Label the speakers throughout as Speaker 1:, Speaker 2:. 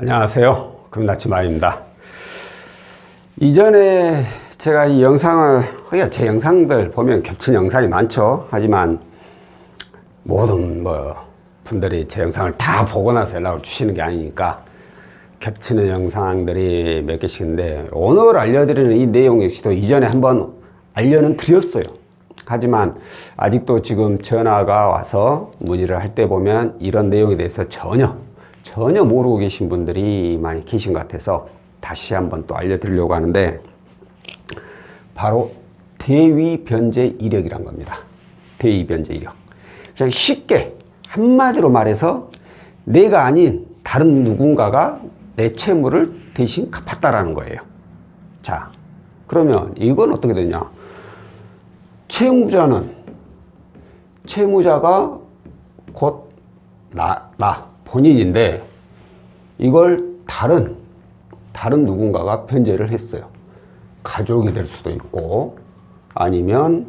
Speaker 1: 안녕하세요. 금나치마입니다. 이전에 제가 이 영상을, 제 영상들 보면 겹친 영상이 많죠. 하지만 모든 분들이 제 영상을 다 보고 나서 연락을 주시는 게 아니니까 겹치는 영상들이 몇 개씩인데, 오늘 알려드리는 이 내용 역시도 이전에 한번 알려는 드렸어요. 하지만 아직도 지금 전화가 와서 문의를 할 때 보면 이런 내용에 대해서 전혀 모르고 계신 분들이 많이 계신 것 같아서 다시 한번 또 알려드리려고 하는데, 바로 대위변제 이력이란 겁니다. 대위변제 이력. 그냥 쉽게 한마디로 말해서 내가 아닌 다른 누군가가 내 채무를 대신 갚았다라는 거예요. 자, 그러면 이건 어떻게 되냐? 채무자가 곧 나 본인인데, 이걸 다른 누군가가 변제를 했어요. 가족이 될 수도 있고, 아니면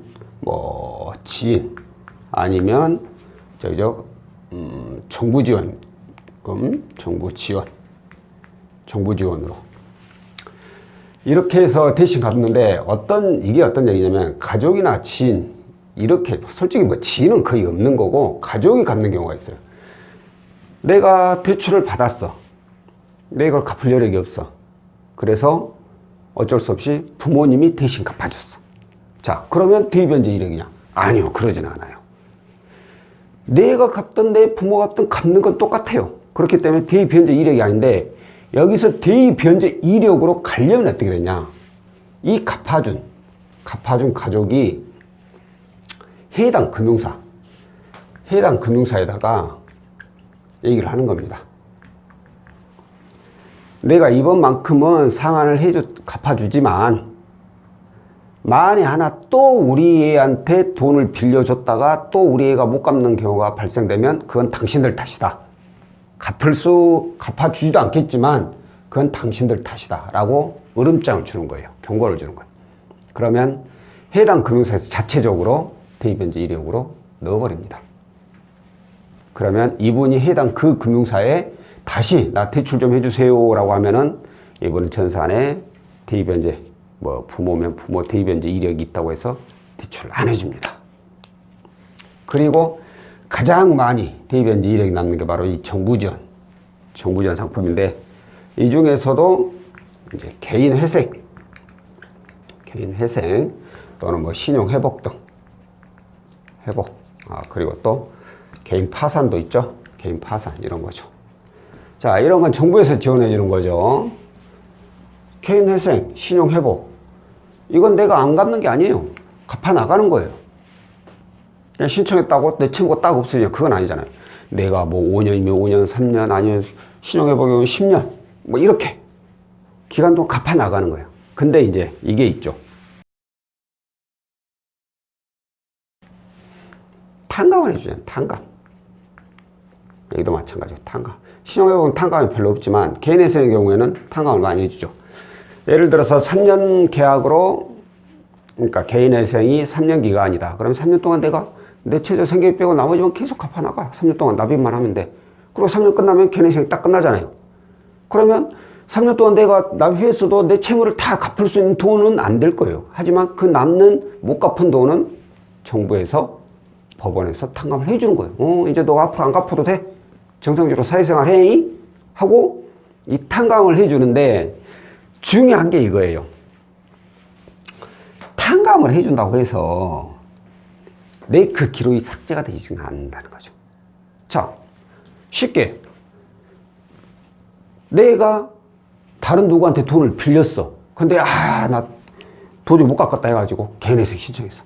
Speaker 1: 지인, 아니면 정부 지원금, 정부 지원으로 이렇게 해서 대신 갚는데, 이게 어떤 얘기냐면, 가족이나 지인, 이렇게 솔직히 지인은 거의 없는 거고 가족이 갚는 경우가 있어요. 내가 대출을 받았어. 내가 이걸 갚을 여력이 없어. 그래서 어쩔 수 없이 부모님이 대신 갚아줬어. 자, 그러면 대위변제 이력이냐? 아니요, 그러진 않아요. 내가 갚든 내 부모가 갚든 갚는 건 똑같아요. 그렇기 때문에 대위변제 이력이 아닌데, 여기서 대위변제 이력으로 가려면 어떻게 되냐? 이 갚아준 가족이 해당 금융사에다가 얘기를 하는 겁니다. 내가 이번만큼은 상환을 갚아주지만, 만에 하나 또 우리 애한테 돈을 빌려줬다가 또 우리 애가 못 갚는 경우가 발생되면 그건 당신들 탓이다. 갚아주지도 않겠지만 그건 당신들 탓이다 라고 으름장을 주는 거예요. 경고를 주는 거예요. 그러면 해당 금융사에서 자체적으로 대위변제 이력으로 넣어버립니다. 그러면 이분이 해당 그 금융사에 다시 나 대출 좀 해주세요 라고 하면은, 이분은 전산에 대위변제, 부모면 부모 대위변제 이력이 있다고 해서 대출을 안 해줍니다. 그리고 가장 많이 대위변제 이력이 남는 게 바로 이 정부 지원 상품인데, 이 중에서도 이제 개인 회생 또는 신용 회복 등 그리고 또 개인 파산도 있죠. 개인 파산, 이런 거죠. 자, 이런 건 정부에서 지원해 주는 거죠. 개인 회생, 신용 회복, 이건 내가 안 갚는 게 아니에요. 갚아 나가는 거예요. 그냥 신청했다고 내 채무가 딱 없으냐, 그건 아니잖아요. 내가 5년이면 5년, 3년, 아니면 신용 회복이면 10년, 이렇게 기간 동안 갚아 나가는 거예요. 근데 이제 이게 있죠. 탕감을 해주잖아요. 탕감. 여기도 마찬가지고 탕감. 신용회복은 탕감이 별로 없지만 개인 회생의 경우에는 탕감을 많이 해주죠. 예를 들어서 3년 계약으로, 그러니까 개인 회생이 3년 기간이다. 그럼 3년 동안 내가 내 최저 생계비 빼고 나머지만 계속 갚아나가. 3년 동안 납입만 하면 돼. 그리고 3년 끝나면 개인 회생이 딱 끝나잖아요. 그러면 3년 동안 내가 납입했어도 내 채무를 다 갚을 수 있는 돈은 안 될 거예요. 하지만 그 남는 못 갚은 돈은 정부에서, 법원에서 탕감을 해주는 거예요. 이제 너 앞으로 안 갚아도 돼. 정상적으로 사회생활 해. 하고 이 탕감을 해주는데, 중요한 게 이거예요. 탕감을 해준다고 해서 내 그 기록이 삭제가 되지는 않는다는 거죠. 자, 쉽게 내가 다른 누구한테 돈을 빌렸어. 근데 나 도저히 못 갚겠다 해가지고 개인회생 신청했어.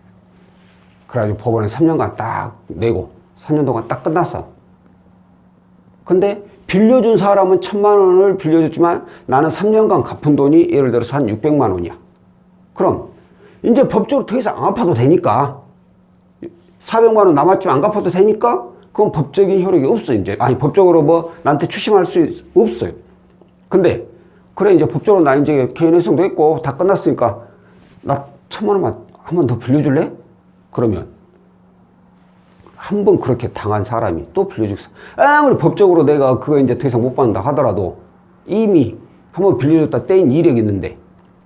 Speaker 1: 그래가지고 법원에 3년간 딱 내고 3년 동안 딱 끝났어. 근데 빌려준 사람은 1,000만 원을 빌려줬지만 나는 3년간 갚은 돈이 예를 들어서 한 600만 원이야. 그럼 이제 법적으로 더 이상 안 갚아도 되니까, 400만 원 남았지만 안 갚아도 되니까, 그건 법적인 효력이 없어. 이제 법적으로 나한테 추심할 수 없어요. 근데 그래, 이제 법적으로 나 이제 개인 회생도 했고 다 끝났으니까 나 1,000만 원만 한 번 더 빌려줄래? 그러면 한 번 그렇게 당한 사람이 또 빌려주겠어. 아무리 법적으로 내가 그거 이제 더 이상 못 받는다 하더라도 이미 한번 빌려줬다 떼인 이력이 있는데,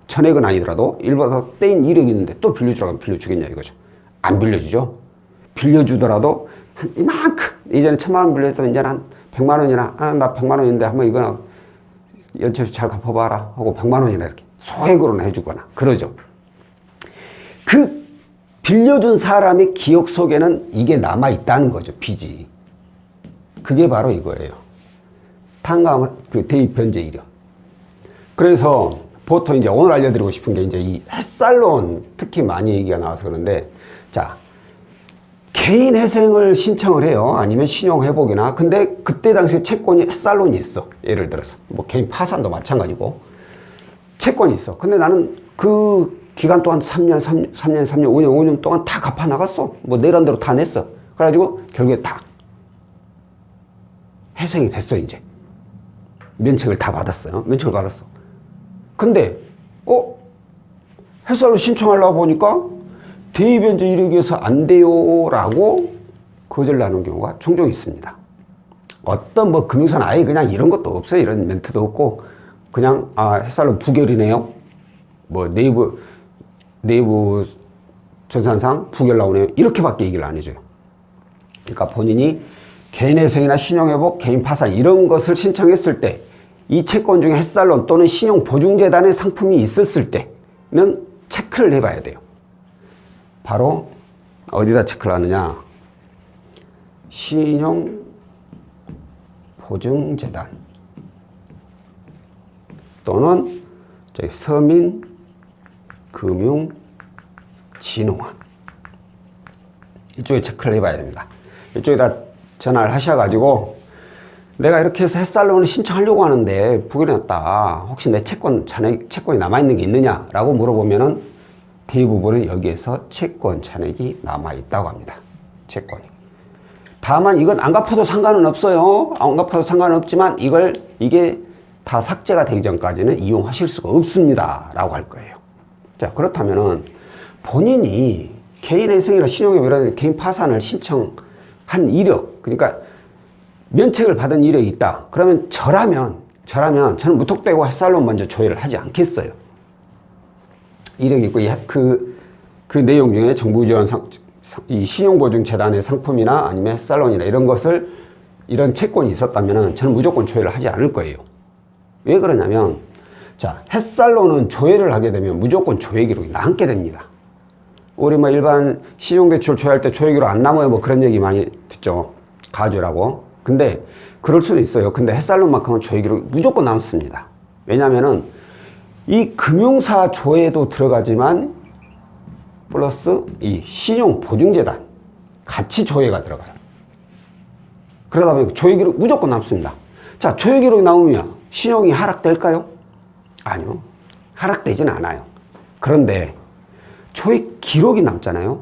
Speaker 1: 전액은 아니더라도 일반서 떼인 이력이 있는데 또 빌려주라고 하면 빌려주겠냐 이거죠. 안 빌려주죠. 빌려주더라도 한 이만큼, 이전에 1,000만 원 빌려줬더니 이제는 한 100만 원이나, 나 100만 원인데 한번 이거나 연체費도 잘 갚아봐라 하고 100만 원이나 이렇게 소액으로나 해주거나 그러죠. 그 빌려준 사람의 기억 속에는 이게 남아있다는 거죠. 빚이. 그게 바로 이거예요. 탕감을, 대입 변제 이력. 그래서 보통 이제 오늘 알려드리고 싶은 게 이제 이 햇살론 특히 많이 얘기가 나와서 그런데, 자, 개인 회생을 신청을 해요. 아니면 신용회복이나. 근데 그때 당시에 채권이 햇살론이 있어. 예를 들어서. 뭐 개인 파산도 마찬가지고. 채권이 있어. 근데 나는 그 기간 동안 3년, 5년 동안 다 갚아 나갔어. 뭐 내란 대로 다 냈어. 그래가지고 결국에 다 회생이 됐어, 이제. 면책을 다 받았어요. 면책을 받았어. 근데, 햇살로 신청하려고 보니까 대입변제 이력에서 안 돼요. 라고 거절나는 경우가 종종 있습니다. 어떤 뭐 금융사는 아예 그냥 이런 것도 없어요. 이런 멘트도 없고, 그냥, 햇살로 부결이네요. 뭐 내부 전산상 부결 나오네요. 이렇게밖에 얘기를 안 해줘요. 그러니까 본인이 개인회생이나 신용회복, 개인 파산 이런 것을 신청했을 때 이 채권 중에 햇살론 또는 신용보증재단의 상품이 있었을 때는 체크를 해봐야 돼요. 바로 어디다 체크를 하느냐? 신용보증재단 또는 저희 서민금융진흥원 이쪽에 체크를 해봐야 됩니다. 이쪽에다 전화를 하셔가지고 내가 이렇게 해서 햇살론을 신청하려고 하는데 부결이 났다. 혹시 내 채권이 남아있는 게 있느냐라고 물어보면은 대부분은 여기에서 채권 잔액이 남아있다고 합니다. 채권이. 다만 이건 안 갚아도 상관은 없어요. 안 갚아도 상관은 없지만 이게 다 삭제가 되기 전까지는 이용하실 수가 없습니다. 라고 할 거예요. 자, 그렇다면은 본인이 개인회생이나 신용회복 이런 개인 파산을 신청한 이력, 그러니까 면책을 받은 이력이 있다. 그러면 저라면 저는 무턱대고 햇살론 먼저 조회를 하지 않겠어요. 이력이 있고 그 내용 중에 정부 지원 이 신용보증재단의 상품이나 아니면 햇살론이나 이런 채권이 있었다면은 저는 무조건 조회를 하지 않을 거예요. 왜 그러냐면, 자, 햇살론은 조회를 하게 되면 무조건 조회 기록이 남게 됩니다. 우리 뭐 일반 신용대출 조회할 때 조회 기록 안 남아요. 뭐 그런 얘기 많이 듣죠. 가주라고. 근데 그럴 수는 있어요. 근데 햇살론만큼은 조회 기록이 무조건 남습니다. 왜냐면은 이 금융사 조회도 들어가지만 플러스 이 신용보증재단 같이 조회가 들어가요. 그러다 보니까 조회 기록 무조건 남습니다. 자, 조회 기록이 나오면 신용이 하락될까요? 아니요. 하락되진 않아요. 그런데 조회 기록이 남잖아요.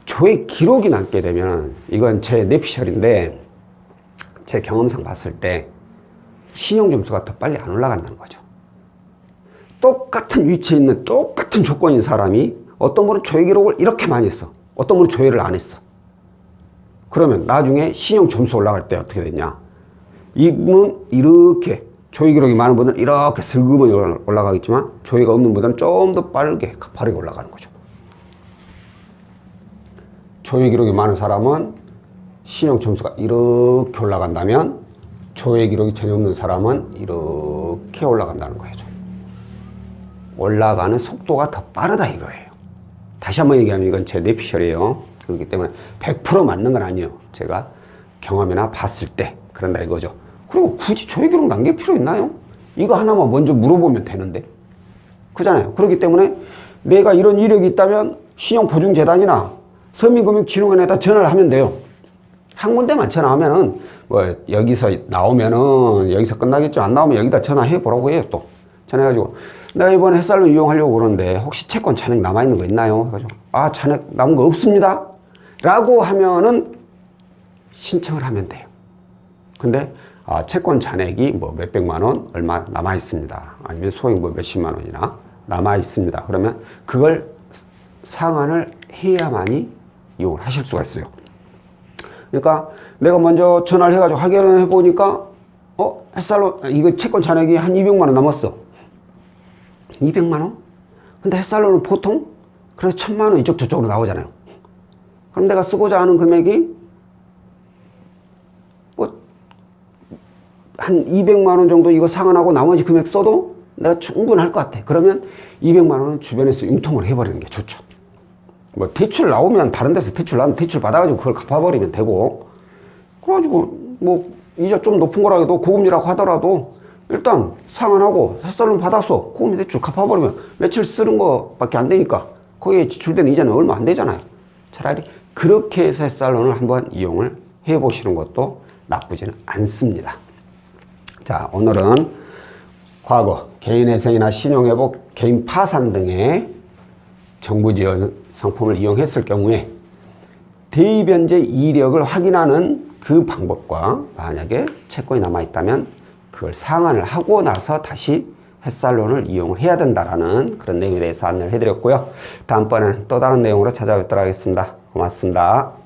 Speaker 1: 조회 기록이 남게 되면 이건 제 뇌피셜인데 제 경험상 봤을 때 신용점수가 더 빨리 안 올라간다는 거죠. 똑같은 위치에 있는 똑같은 조건인 사람이 어떤 분은 조회 기록을 이렇게 많이 했어. 어떤 분은 조회를 안 했어. 그러면 나중에 신용점수 올라갈 때 어떻게 되냐? 이분은 이렇게 조회 기록이 많은 분은 이렇게 슬그머니 올라가겠지만 조회가 없는 분은 좀 더 빠르게 가파르게 올라가는 거죠. 조회 기록이 많은 사람은 신용 점수가 이렇게 올라간다면 조회 기록이 전혀 없는 사람은 이렇게 올라간다는 거죠. 올라가는 속도가 더 빠르다 이거예요. 다시 한번 얘기하면 이건 제 뇌피셜이에요. 그렇기 때문에 100% 맞는 건 아니에요. 제가 경험이나 봤을 때 그런다 이거죠. 그리고 굳이 조회 기록 남길 필요 있나요? 이거 하나만 먼저 물어보면 되는데. 그잖아요. 그렇기 때문에 내가 이런 이력이 있다면 신용보증재단이나 서민금융진흥원에다 전화를 하면 돼요. 한 군데만 전화하면은 뭐 여기서 나오면은 여기서 끝나겠죠. 안 나오면 여기다 전화해 보라고 해요. 또 전화해가지고 내가 이번에 햇살론 이용하려고 그러는데 혹시 채권 잔액 남아있는 거 있나요? 해가지고 잔액 남은 거 없습니다 라고 하면은 신청을 하면 돼요. 근데 채권 잔액이 뭐 몇백만 원 얼마 남아 있습니다. 아니면 소액 뭐 몇십만 원이나 남아 있습니다. 그러면 그걸 상환을 해야만이 이용을 하실 수가 있어요. 그러니까 내가 먼저 전화를 해가지고 확인을 해보니까 햇살론, 이거 채권 잔액이 한 200만 원 남았어. 200만 원? 근데 햇살론은 보통 그래서 1000만 원 이쪽 저쪽으로 나오잖아요. 그럼 내가 쓰고자 하는 금액이 뭐 한 200만 원 정도 이거 상환하고 나머지 금액 써도 내가 충분할 것 같아. 그러면 200만 원은 주변에서 융통을 해버리는 게 좋죠. 뭐 대출 나오면 다른 데서 대출 나오면 대출 받아가지고 그걸 갚아버리면 되고, 그래가지고 뭐 이자 좀 높은 거라도 고금리라고 하더라도 일단 상환하고 햇살론 받았어. 고금리 대출 갚아버리면 며칠 쓰는 거밖에 안 되니까 거기에 지출되는 이자는 얼마 안 되잖아요. 차라리 그렇게 해서 햇살론을 한번 이용을 해보시는 것도 나쁘지는 않습니다. 자, 오늘은 과거 개인회생이나 신용회복, 개인 파산 등의 정부 지원 상품을 이용했을 경우에 대입연재 이력을 확인하는 그 방법과 만약에 채권이 남아있다면 그걸 상환을 하고 나서 다시 햇살론을 이용을 해야 된다라는 그런 내용에 대해서 안내를 해드렸고요. 다음번에는 또 다른 내용으로 찾아뵙도록 하겠습니다. 고맙습니다.